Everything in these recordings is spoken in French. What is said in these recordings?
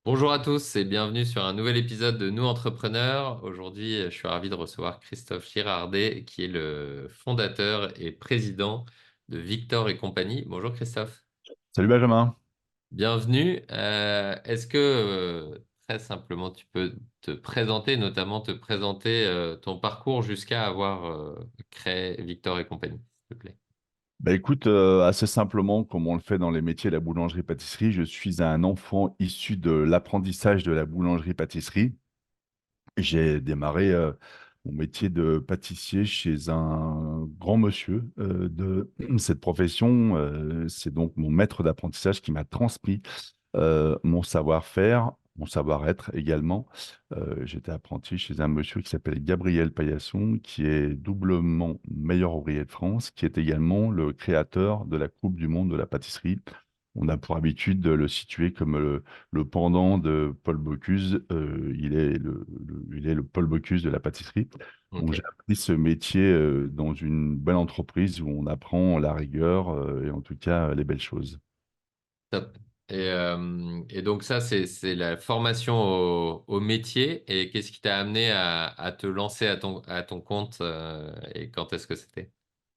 Bonjour à tous et bienvenue sur un nouvel épisode de Nous Entrepreneurs. Aujourd'hui, je suis ravi de recevoir Christophe Girardet, qui est le fondateur et président de Victor et compagnie. Bonjour Christophe, Salut Benjamin. bienvenue. Est-ce que très simplement tu peux te présenter, notamment te présenter ton parcours jusqu'à avoir créé Victor et compagnie, s'il te plaît? Bah écoute, assez simplement, comme on le fait dans les métiers de la boulangerie-pâtisserie, je suis un enfant issu de l'apprentissage de la boulangerie-pâtisserie. J'ai démarré mon métier de pâtissier chez un grand monsieur de cette profession. C'est donc mon maître d'apprentissage qui m'a transmis mon savoir-faire, mon savoir-être également. J'étais apprenti chez un monsieur qui s'appelle Gabriel Paillasson, qui est doublement meilleur ouvrier de France, qui est également le créateur de la Coupe du monde de la pâtisserie. On a pour habitude de le situer comme le pendant de Paul Bocuse. Il est le Paul Bocuse de la pâtisserie. Donc j'ai Ok, appris ce métier dans une belle entreprise où on apprend la rigueur et en tout cas les belles choses. top. Et donc ça, c'est la formation au métier. Et qu'est-ce qui t'a amené à te lancer à ton compte et quand est-ce que c'était?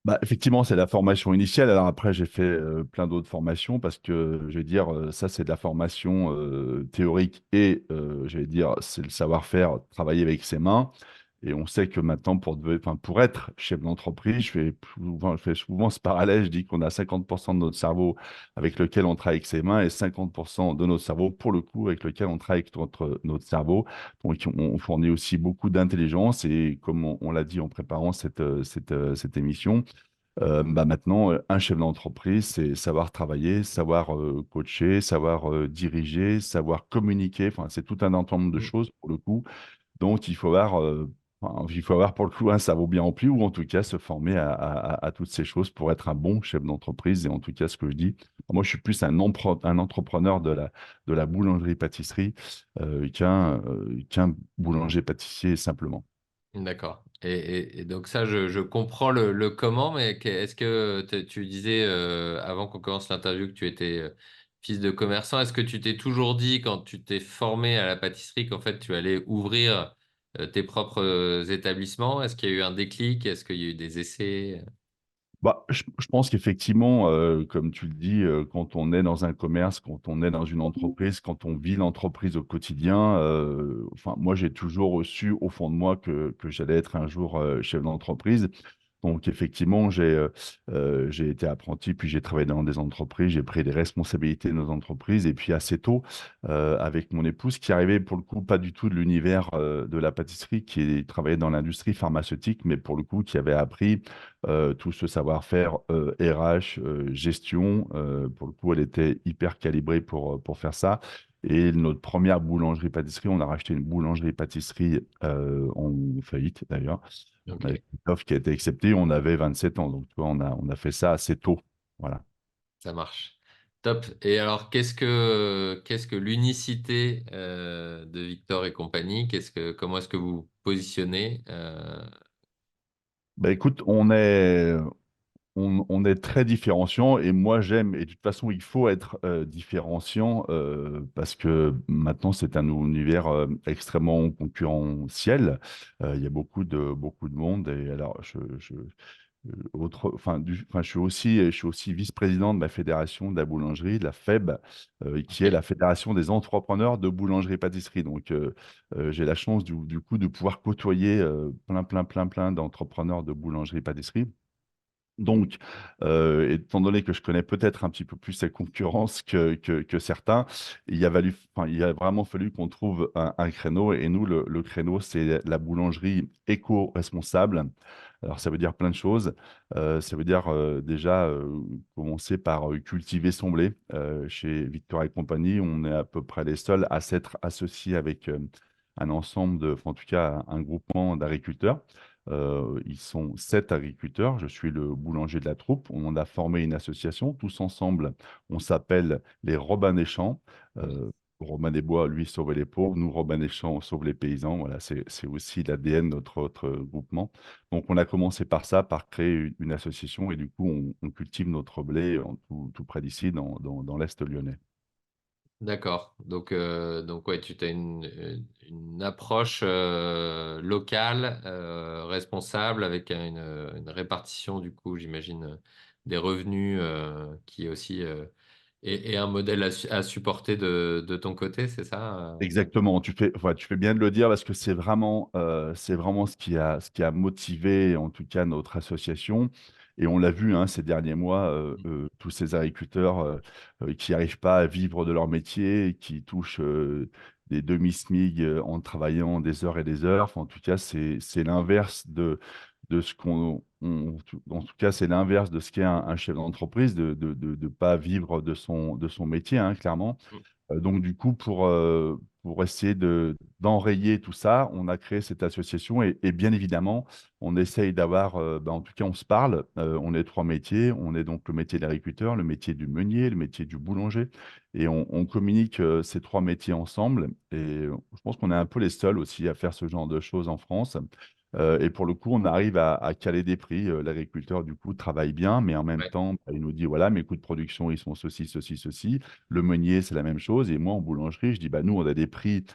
Bah, effectivement, c'est la formation initiale. Alors après, j'ai fait plein d'autres formations parce que, je vais dire, ça, c'est de la formation théorique et, je vais dire, c'est le savoir-faire, travailler avec ses mains. Et on sait que maintenant, enfin, pour être chef d'entreprise, je fais souvent ce parallèle. Je dis qu'on a 50% de notre cerveau avec lequel on travaille avec ses mains et 50% de notre cerveau, pour le coup, avec lequel on travaille avec notre cerveau. Donc, on fournit aussi beaucoup d'intelligence. Et comme on l'a dit en préparant cette émission, bah maintenant, un chef d'entreprise, c'est savoir travailler, savoir coacher, savoir diriger, savoir communiquer. Enfin, c'est tout un ensemble de Mm. choses pour le coup. Donc, il faut avoir pour le coup un cerveau bien rempli ou en tout cas se former à toutes ces choses pour être un bon chef d'entreprise. Et en tout cas, ce que je dis, moi, je suis plus un entrepreneur de la boulangerie-pâtisserie qu'un boulanger-pâtissier simplement. D'accord. Et donc ça, je comprends le comment, mais est-ce que tu disais avant qu'on commence l'interview que tu étais fils de commerçant, est-ce que tu t'es toujours dit quand tu t'es formé à la pâtisserie qu'en fait tu allais ouvrir tes propres établissements? Est-ce qu'il y a eu un déclic? Est-ce qu'il y a eu des essais? Bah, je pense qu'effectivement, comme tu le dis, quand on est dans un commerce, quand on est dans une entreprise, quand on vit l'entreprise au quotidien, enfin, moi, j'ai toujours reçu au fond de moi que j'allais être un jour chef d'entreprise. Donc, effectivement, j'ai été apprenti, puis j'ai travaillé dans des entreprises, j'ai pris des responsabilités de nos entreprises. Et puis, assez tôt, avec mon épouse, qui arrivait pour le coup pas du tout de l'univers de la pâtisserie, qui travaillait dans l'industrie pharmaceutique, mais pour le coup, qui avait appris tout ce savoir-faire RH, gestion. Pour le coup, elle était hyper calibrée pour faire ça. Et notre première boulangerie-pâtisserie, on a racheté une boulangerie-pâtisserie en faillite d'ailleurs. On Ok, avait une offre qui a été acceptée, on avait 27 ans. Donc, tu vois, on a fait ça assez tôt. Voilà. ça marche. Top. Et alors, qu'est-ce que l'unicité de Victor et compagnie? Comment est-ce que vous vous positionnez? Bah, écoute, on est très différenciant et moi j'aime, et de toute façon il faut être différenciant parce que maintenant c'est un univers extrêmement concurrentiel. Il y a beaucoup de monde et alors je suis aussi vice-président de la fédération de la boulangerie, de la FEB, qui est Ok. la fédération des entrepreneurs de boulangerie-pâtisserie. Donc j'ai la chance du coup de pouvoir côtoyer plein, plein, plein, plein d'entrepreneurs de boulangerie-pâtisserie. Donc, étant donné que je connais peut-être un petit peu plus cette concurrence que certains, il a vraiment fallu qu'on trouve un créneau. Et nous, le créneau, c'est la boulangerie éco-responsable. Alors, ça veut dire plein de choses. Ça veut dire déjà commencer par cultiver son blé. Chez Victor et compagnie, on est à peu près les seuls à s'être associés avec un ensemble enfin, en tout cas, un groupement d'agriculteurs. Ils sont 7 agriculteurs. Je suis le boulanger de la troupe. On a formé une association tous ensemble. On s'appelle les Robins des Champs. Mhm. Euh, Robin des Bois, lui, sauve les pauvres. Nous, Robin des Champs, on sauve les paysans. Voilà, c'est aussi l'ADN de notre groupement. Donc, on a commencé par ça, par créer une association. Et du coup, on cultive notre blé tout près d'ici, dans l'Est lyonnais. D'accord. Donc ouais, tu as une approche locale, responsable, avec une répartition, du coup, j'imagine, des revenus qui aussi est un modèle à supporter de ton côté, c'est ça? Exactement, tu fais bien de le dire parce que c'est vraiment ce qui a motivé, en tout cas, notre association et on l'a vu, hein, ces derniers mois, tous ces agriculteurs, qui n'arrivent pas à vivre de leur métier, qui touchent, des demi-SMIG, en travaillant des heures et des heures. Enfin, en tout cas, c'est l'inverse de ce en tout cas, c'est l'inverse de ce qu'est un chef d'entreprise, de pas vivre de son métier, hein, clairement. Mm. Donc du coup, pour essayer d'enrayer tout ça, on a créé cette association et bien évidemment, on essaye d'avoir, en tout cas, on se parle. On est 3 métiers. On est donc le métier d'agriculteur, le métier du meunier, le métier du boulanger et on communique, ces 3 métiers ensemble et je pense qu'on est un peu les seuls aussi à faire ce genre de choses en France. Et pour le coup, on arrive à caler des prix. L'agriculteur, du coup, travaille bien, mais en même Ouais. temps, bah, il nous dit: «Voilà, mes coûts de production, ils sont ceci, ceci, ceci». Le meunier, c'est la même chose et moi, en boulangerie, je dis: «Bah, nous, on a des prix,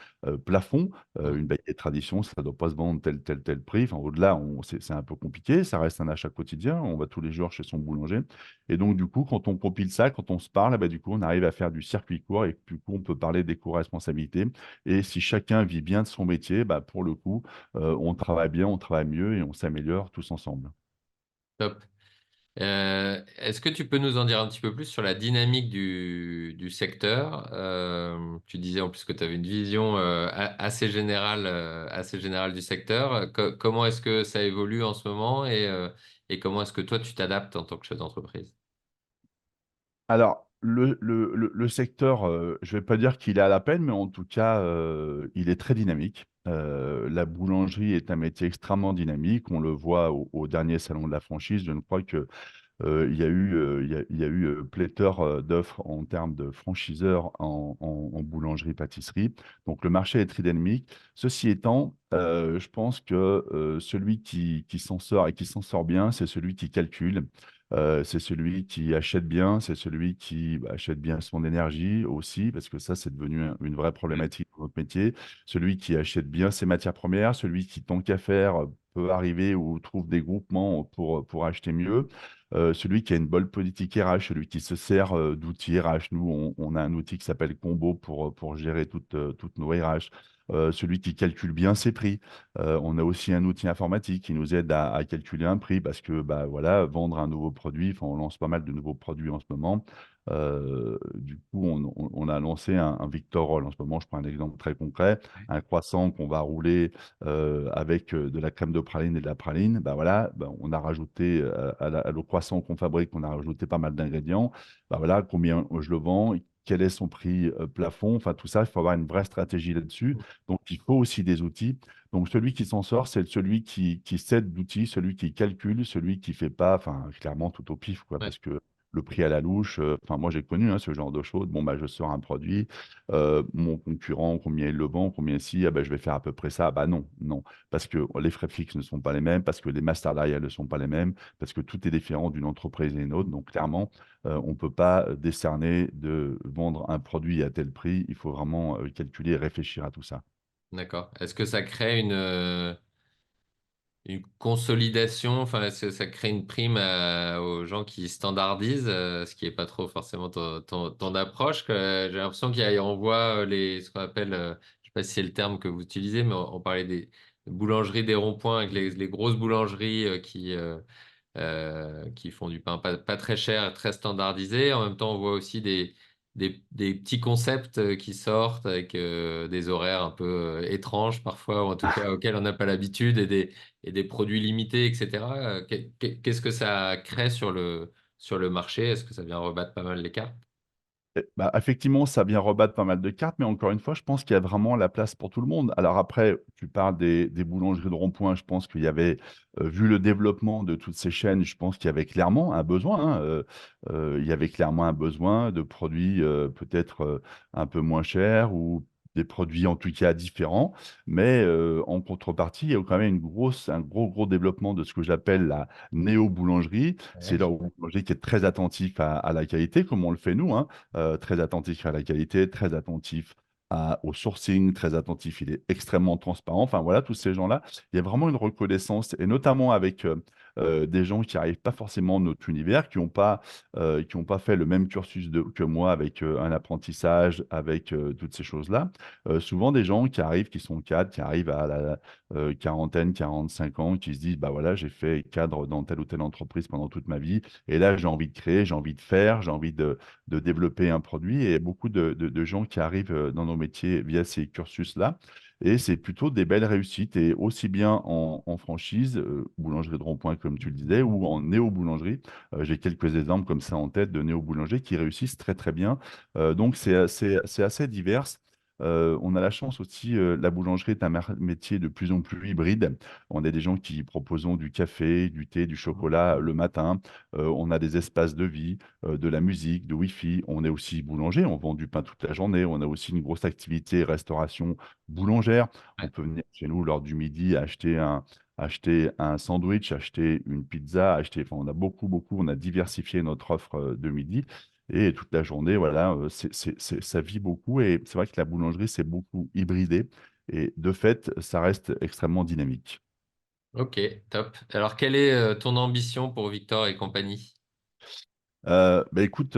plafonds, Mm. une baguette tradition, ça ne doit pas se vendre tel, tel, tel prix». Enfin, au-delà, c'est un peu compliqué, ça reste un achat quotidien, on va tous les jours chez son boulanger et donc du coup, quand on compile ça, quand on se parle, bah, du coup, on arrive à faire du circuit court et du coup, on peut parler d'éco-responsabilité et si chacun vit bien de son métier, bah, pour le coup, on travaille bien, on travaille mieux et on s'améliore tous ensemble. Top. Est-ce que tu peux nous en dire un petit peu plus sur la dynamique du secteur? Tu disais en plus que tu avais une vision assez générale du secteur. Comment est-ce que ça évolue en ce moment et comment est-ce que toi tu t'adaptes en tant que chef d'entreprise? Alors, le secteur, je ne vais pas dire qu'il est à la peine, mais en tout cas, il est très dynamique. La boulangerie est un métier extrêmement dynamique. On le voit au dernier salon de la franchise. Je ne crois que il y a eu, pléthore, d'offres en termes de franchiseurs en boulangerie-pâtisserie. Donc le marché est très dynamique. Ceci étant, je pense que, celui qui s'en sort et qui s'en sort bien, c'est celui qui calcule. C'est celui qui achète bien, c'est celui qui, bah, achète bien son énergie aussi, parce que ça, c'est devenu une vraie Ouais. problématique dans notre métier. Celui qui achète bien ses matières premières, celui qui, tant qu'à faire, peut arriver ou trouve des groupements pour acheter mieux. Celui qui a une bonne politique RH, celui qui se sert, d'outils RH. Nous, on a un outil qui s'appelle Combo pour gérer toutes nos RH. Celui qui calcule bien ses prix. On a aussi un outil informatique qui nous aide à calculer un prix parce que, bah, voilà, vendre un nouveau produit, enfin, on lance pas mal de nouveaux produits en ce moment. Du coup, on a lancé un Victor Roll en ce moment. Je prends un exemple très concret, un croissant qu'on va rouler, avec, de la crème de praline et de la praline. Bah, voilà, bah, on a rajouté, à le croissant qu'on fabrique, on a rajouté pas mal d'ingrédients. Bah, voilà, combien je le vends, quel est son prix, plafond? Enfin, tout ça, il faut avoir une vraie stratégie là-dessus. Donc il faut aussi des outils. Donc celui qui s'en sort, c'est celui qui s'aide d'outils, celui qui calcule, celui qui fait pas, enfin, clairement tout au pif, quoi, Ouais. parce que le prix à la louche, enfin, moi j'ai connu, hein, ce genre de choses. Bon, bah, je sors un produit, mon concurrent, combien il le vend, combien si, ah, bah, je vais faire à peu près ça. Ah, bah, non, non, parce que les frais fixes ne sont pas les mêmes, parce que les masses salariales ne sont pas les mêmes, parce que tout est différent d'une entreprise à une autre. Donc clairement, on ne peut pas décerner de vendre un produit à tel prix. Il faut vraiment, calculer et réfléchir à tout ça. D'accord. Est-ce que ça crée une consolidation, enfin, est-ce que ça crée une prime aux gens qui standardisent, ce qui est pas trop forcément ton approche, que j'ai l'impression on voit ce qu'on appelle, je sais pas si c'est le terme que vous utilisez, mais on parlait des boulangeries des ronds-points avec les grosses boulangeries qui font du pain pas très cher, très standardisé. En même temps, on voit aussi des petits concepts qui sortent avec des horaires un peu étranges parfois, ou en tout cas auxquels on n'a pas l'habitude, et des produits limités, etc. Qu'est-ce que ça crée sur le marché? Est-ce que ça vient rebattre pas mal les cartes? Bah, effectivement, ça vient rebattre pas mal de cartes, mais encore une fois, je pense qu'il y a vraiment la place pour tout le monde. Alors après, tu parles des boulangeries de rond-point, je pense qu'il y avait, vu le développement de toutes ces chaînes, je pense qu'il y avait clairement un besoin, hein, il y avait clairement un besoin de produits, peut-être, un peu moins chers ou des produits en tout cas différents, mais en contrepartie, il y a quand même un gros développement de ce que j'appelle la néo-boulangerie. C'est Ouais. là où le boulanger qui est très attentif à la qualité, comme on le fait nous, hein, très attentif à la qualité, très attentif au sourcing, très attentif, il est extrêmement transparent. Enfin voilà, tous ces gens-là, il y a vraiment une reconnaissance, et notamment avec des gens qui n'arrivent pas forcément de notre univers, qui ont pas fait le même cursus que moi avec un apprentissage, avec toutes ces choses-là. Souvent des gens qui arrivent, qui sont cadres, qui arrivent à la quarantaine, 45 ans, qui se disent, bah voilà, j'ai fait cadre dans telle ou telle entreprise pendant toute ma vie, et là j'ai envie de créer, j'ai envie de faire, j'ai envie de développer un produit, et beaucoup de gens qui arrivent dans nos métiers via ces cursus-là. Et c'est plutôt des belles réussites, et aussi bien en franchise, boulangerie de rond-point, comme tu le disais, ou en néo-boulangerie. J'ai quelques exemples comme ça en tête de néo-boulangers qui réussissent très très bien. Donc c'est assez divers. On a la chance aussi, la boulangerie est un métier de plus en plus hybride. On a des gens qui proposent du café, du thé, du chocolat le matin. On a des espaces de vie, de la musique, de Wi-Fi. On est aussi boulanger, on vend du pain toute la journée. On a aussi une grosse activité restauration boulangère. On Ouais. peut venir chez nous lors du midi acheter un sandwich, acheter une pizza, enfin, on a on a diversifié notre offre de midi. Et toute la journée, voilà, ça vit beaucoup. Et c'est vrai que la boulangerie, c'est beaucoup hybridé. Et de fait, ça reste extrêmement dynamique. Ok, top. Alors, quelle est ton ambition pour Victor et compagnie? Bah, écoute,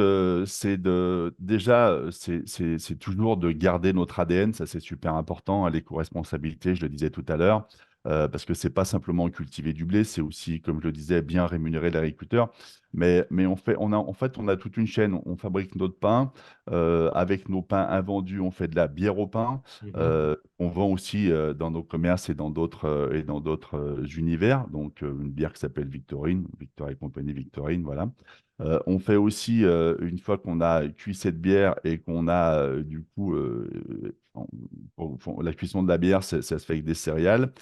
déjà, c'est toujours de garder notre ADN, ça c'est super important, hein, l'éco-responsabilité, je le disais tout à l'heure, parce que c'est pas simplement cultiver du blé, c'est aussi, comme je le disais, bien rémunérer l'agriculteur. Mais en fait, on a toute une chaîne, on fabrique notre pain, avec nos pains invendus, on fait de la bière au pain, Mhm. on vend aussi dans nos commerces et dans d'autres univers, donc une bière qui s'appelle Victorine, Victor et compagnie Victorine, voilà. On fait aussi, une fois qu'on a cuit cette bière et qu'on a du coup, la cuisson de la bière, ça se fait avec des céréales.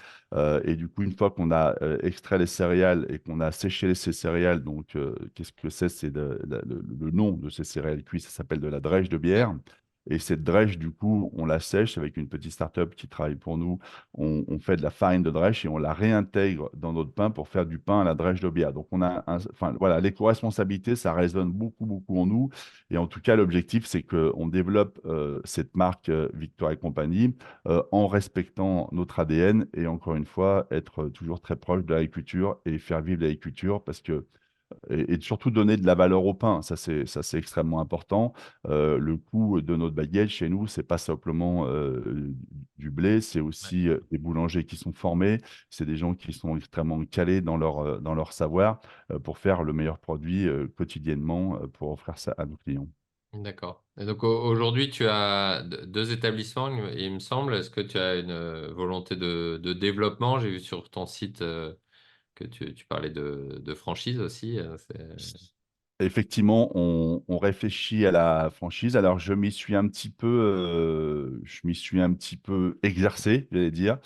Et du coup, une fois qu'on a extrait les céréales et qu'on a séché ces céréales, donc qu'est-ce que c'est? C'est le nom de ces céréales cuites, ça s'appelle de la drèche de bière. Et cette drèche, du coup, on la sèche avec une petite start-up qui travaille pour nous. On fait de la farine de drèche et on la réintègre dans notre pain pour faire du pain à la drèche de bière. Donc, enfin, voilà, l'éco-responsabilité, ça résonne beaucoup en nous. Et en tout cas, l'objectif, c'est qu'on développe cette marque Victoire et compagnie en respectant notre ADN et encore une fois, être toujours très proche de l'agriculture et faire vivre l'agriculture parce que et surtout donner de la valeur au pain. Ça, c'est extrêmement important. Le coût de notre baguette chez nous, c'est pas simplement du blé, c'est Ouais. aussi des boulangers qui sont formés. C'est des gens qui sont extrêmement calés dans leur savoir pour faire le meilleur produit quotidiennement pour offrir ça à nos clients. D'accord. Et donc aujourd'hui, tu as deux établissements, il me semble. Est-ce que tu as une volonté de développement? J'ai vu sur ton site que tu parlais de franchise aussi. Effectivement, on réfléchit à la franchise. Alors, je m'y suis un petit peu exercé, j'allais dire.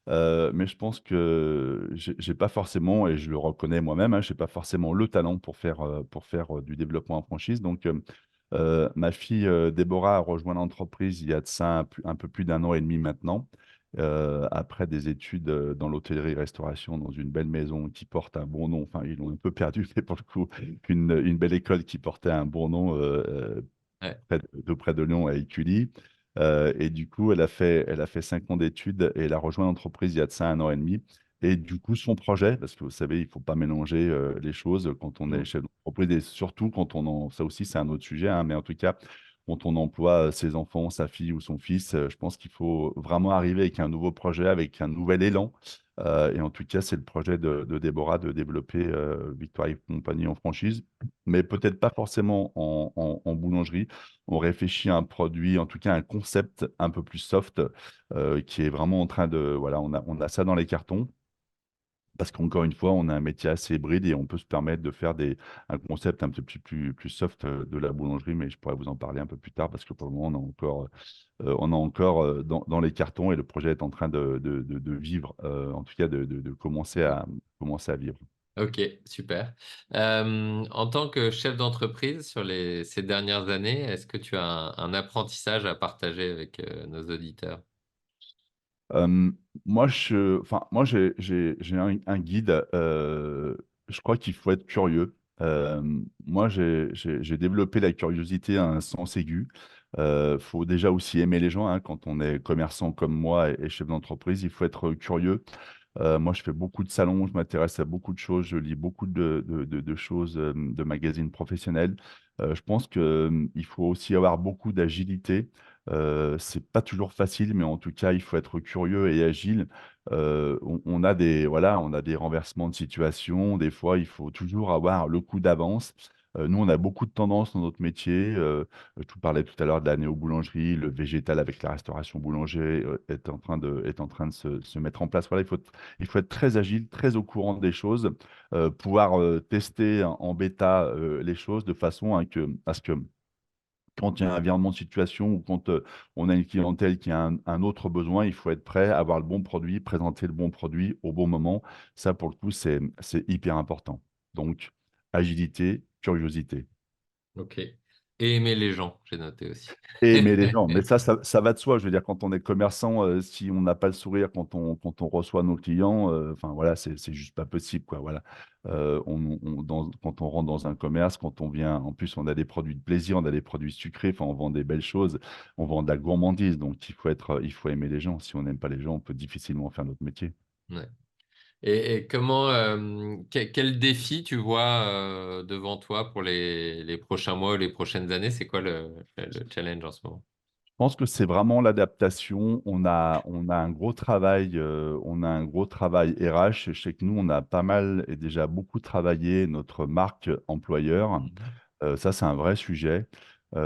Mais je pense que j'ai pas forcément, et je le reconnais moi-même, hein, j'ai pas forcément le talent pour faire du développement en franchise. Donc, ma fille Déborah a rejoint l'entreprise il y a de ça un peu plus d'un an et demi maintenant, après des études dans l'hôtellerie-restauration dans une belle maison qui porte un bon nom. Enfin, ils l'ont un peu perdu, mais pour le coup, une belle école qui portait un bon nom Ouais, près de Lyon à Écully. Et du coup, elle a fait 5 ans d'études et elle a rejoint l'entreprise il y a de ça un an et demi. Et du coup, son projet, parce que vous savez, il ne faut pas mélanger les choses quand on est mm, chef d'entreprise et surtout quand ça aussi, c'est un autre sujet, hein, mais en tout cas, quand on emploie ses enfants, sa fille ou son fils, je pense qu'il faut vraiment arriver avec un nouveau projet, avec un nouvel élan. Et en tout cas, c'est le projet de Déborah de développer Victoire et compagnie en franchise, mais peut-être pas forcément en boulangerie. On réfléchit à un produit, en tout cas un concept un peu plus soft, qui est vraiment en train de... Voilà, on a ça dans les cartons. Parce qu'encore une fois, on a un métier assez hybride et on peut se permettre de faire un concept un petit peu plus soft de la boulangerie, mais je pourrais vous en parler un peu plus tard parce que pour le moment, on a encore dans les cartons et le projet est en train de vivre, en tout cas de commencer mm. commencer à vivre. Ok, super. En tant que chef d'entreprise sur ces dernières années, est-ce que tu as un apprentissage à partager avec nos auditeurs? Euh, moi, j'ai un guide. Je crois qu'il faut être curieux. Moi, j'ai développé la curiosité à un sens aigu. Faut déjà aussi aimer les gens, hein, quand on est commerçant comme moi et chef d'entreprise. Il faut être curieux. Moi, je fais beaucoup de salons, je m'intéresse à beaucoup de choses, je lis beaucoup de choses, de magazines professionnels. Je pense qu'il faut aussi avoir beaucoup d'agilité. C'est pas toujours facile, mais en tout cas, il faut être curieux et agile. On a voilà, on a des renversements de situation. Des fois, il faut toujours avoir le coup d'avance. Nous, on a beaucoup de tendances dans notre métier. Je te parlais tout à l'heure de la néo-boulangerie, le végétal avec la restauration boulanger est en train de se mettre en place. Voilà, il faut être très agile, très au courant des choses, pouvoir tester en bêta les choses de façon à ce que quand il y a un virement de situation ou quand on a une clientèle qui a un autre besoin, il faut être prêt à avoir le bon produit, présenter le bon produit au bon moment. Ça, pour le coup, c'est hyper important. Donc, agilité, curiosité. Ok. Et aimer les gens, j'ai noté aussi. Et aimer les gens. Mais ça va de soi. Je veux dire, quand on est commerçant, si on n'a pas le sourire quand on reçoit nos clients, enfin voilà, c'est juste pas possible, quoi. Voilà. Quand on rentre dans un commerce, quand on vient, en plus, on a des produits de plaisir, on a des produits sucrés, enfin, on vend des belles choses, on vend de la gourmandise. Donc, il faut aimer les gens. Si on n'aime pas les gens, on peut difficilement faire notre métier. Ouais. Et comment, quel défi tu vois devant toi pour les prochains mois ou les prochaines années? C'est quoi le challenge en ce moment? Je pense que c'est vraiment l'adaptation. On a un gros travail, on a un gros travail RH. Je sais que nous, on a pas mal et déjà beaucoup travaillé notre marque employeur. Mhm. Ça, c'est un vrai sujet. Parce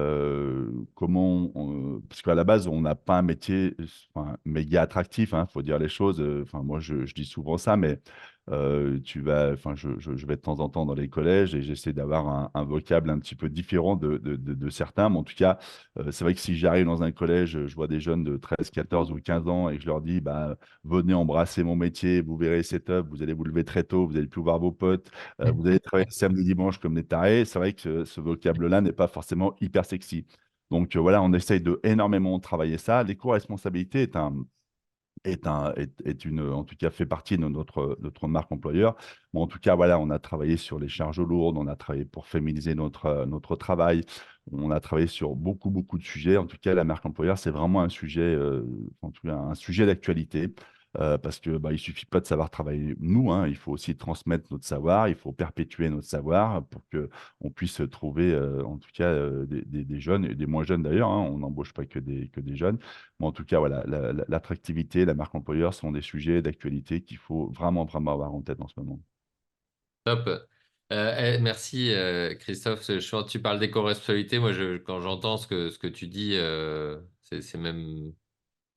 qu'à la base, on n'a pas un métier, enfin, méga attractif, il faut dire les choses. Enfin, moi, je dis souvent ça, mais je vais de temps en temps dans les collèges et j'essaie d'avoir un vocable un petit peu différent de certains. Mais en tout cas, c'est vrai que si j'arrive dans un collège, je vois des jeunes de 13, 14 ou 15 ans et que je leur dis, bah, venez embrasser mon métier, vous verrez, c'est top, vous allez vous lever très tôt, vous allez plus voir vos potes. Vous allez travailler samedi, dimanche comme des tarés. C'est vrai que ce vocable-là n'est pas forcément hyper sexy. Donc voilà, on essaye de énormément travailler ça. L'éco-responsabilité en tout cas, fait partie de notre marque employeur. Mais en tout cas, voilà, on a travaillé sur les charges lourdes, on a travaillé pour féminiser notre travail, on a travaillé sur beaucoup, beaucoup de sujets. En tout cas, la marque employeur, c'est vraiment un sujet, en tout cas, un sujet d'actualité. Parce que bah, il suffit pas de savoir travailler nous, hein, il faut aussi transmettre notre savoir, il faut perpétuer notre savoir pour que on puisse trouver, en tout cas, des jeunes et des moins jeunes d'ailleurs, hein. On n'embauche pas que des jeunes. Mais en tout cas, voilà, l'attractivité, la marque employeur sont des sujets d'actualité qu'il faut vraiment, vraiment avoir en tête en ce moment. Top. Merci Christophe. Tu parles d'éco-responsabilité. Moi, quand j'entends ce que tu dis, c'est même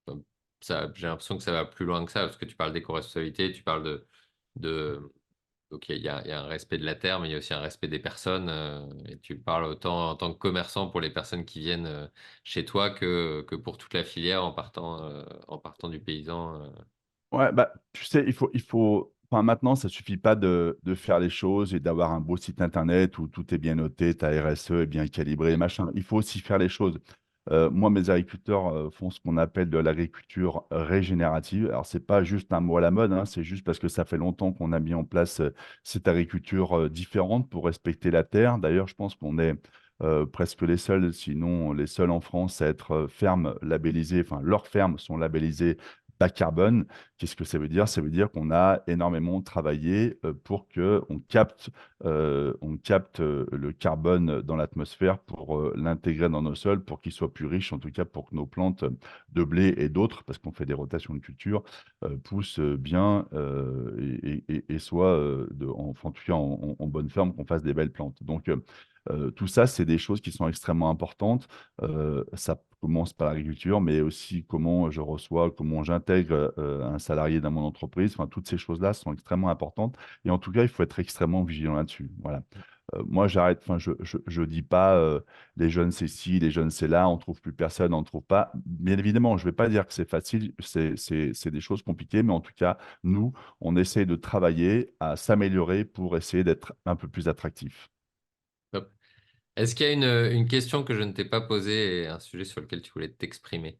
enfin, ça. J'ai l'impression que ça va plus loin que ça parce que tu parles d'éco-responsabilité, tu parles de donc il y a un respect de la terre, mais il y a aussi un respect des personnes. Et tu parles autant en tant que commerçant pour les personnes qui viennent chez toi que pour toute la filière en partant du paysan. Ouais, bah, tu sais, enfin, maintenant, ça suffit pas de faire les choses et d'avoir un beau site internet où tout est bien noté, ta RSE est bien calibrée, machin. Il faut aussi faire les choses. Moi, mes agriculteurs font ce qu'on appelle de l'agriculture régénérative. Alors, c'est pas juste un mot à la mode, hein, c'est juste parce que ça fait longtemps qu'on a mis en place cette agriculture différente pour respecter la terre. D'ailleurs, je pense qu'on est presque les seuls, sinon les seuls en France à être fermes labellisées, enfin, leurs fermes sont labellisées bas carbone. Qu'est-ce que ça veut dire? Ça veut dire qu'on a énormément travaillé pour que on capte le carbone dans l'atmosphère pour l'intégrer dans nos sols, pour qu'il soit plus riche, en tout cas pour que nos plantes de blé et d'autres, parce qu'on fait des rotations de culture, poussent bien et soient en tout cas en bonne forme, qu'on fasse des belles plantes. Donc, tout ça, c'est des choses qui sont extrêmement importantes. Ça commence par l'agriculture, mais aussi comment je reçois, comment j'intègre un salarié dans mon entreprise. Enfin, toutes ces choses-là sont extrêmement importantes. Et en tout cas, il faut être extrêmement vigilant là-dessus. là-dessus. Voilà. Moi, j'arrête, enfin, je dis pas les jeunes c'est ci, les jeunes c'est là, on trouve plus personne, on ne trouve pas. Bien évidemment, je vais pas dire que c'est facile, c'est des choses compliquées, mais en tout cas, nous, on essaie de travailler à s'améliorer pour essayer d'être un peu plus attractif. Top. Est-ce qu'il y a une question que je ne t'ai pas posée et un sujet sur lequel tu voulais t'exprimer?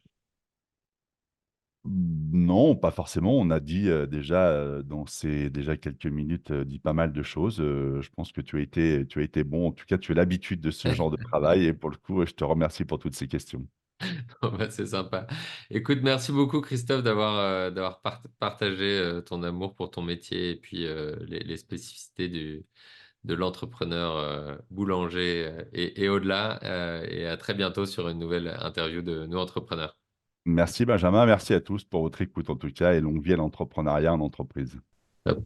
Non, pas forcément. On a dit déjà dans ces déjà quelques minutes dit pas mal de choses. Je pense que tu as été bon. En tout cas, tu as l'habitude de ce genre de travail et pour le coup, je te remercie pour toutes ces questions. Bon, bah, c'est sympa. Écoute, merci beaucoup Christophe d'avoir partagé ton amour pour ton métier et puis les spécificités de l'entrepreneur boulanger et au-delà. Et à très bientôt sur une nouvelle interview de Nous Entrepreneurs. Merci Benjamin, merci à tous pour votre écoute en tout cas et longue vie à l'entrepreneuriat en entreprise. Top.